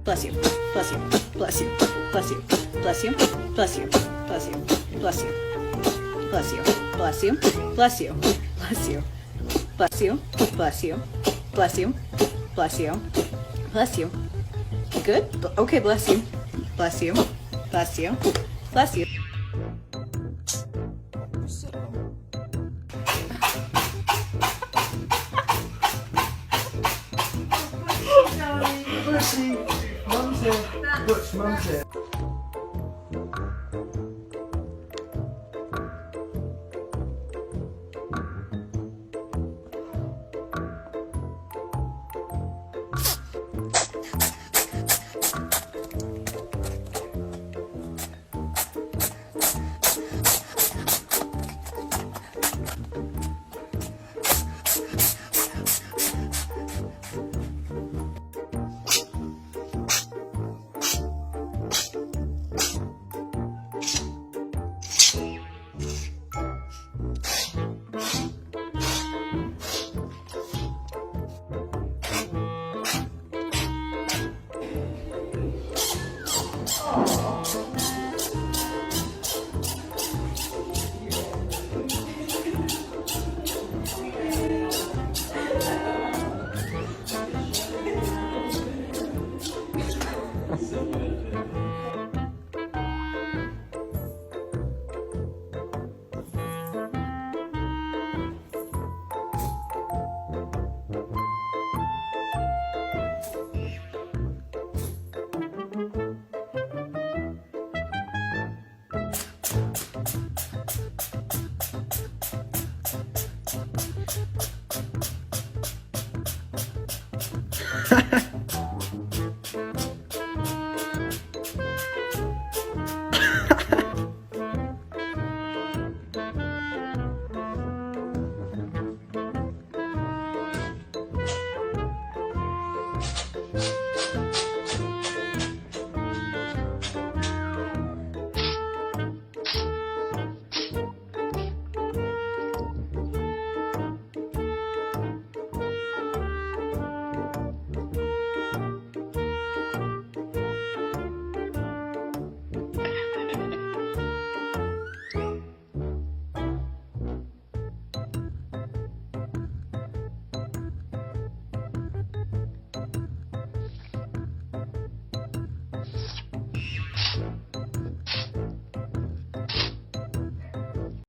bless you, bless you, bless you, bless you, bless you, bless you, bless you, bless you, bless you, bless you, bless you, bless you, bless you, bless you, bless you, bless you, bless you. Good? Okay, bless you, bless you, bless you, bless you. Lucy, mum's here. Butch, mum's here.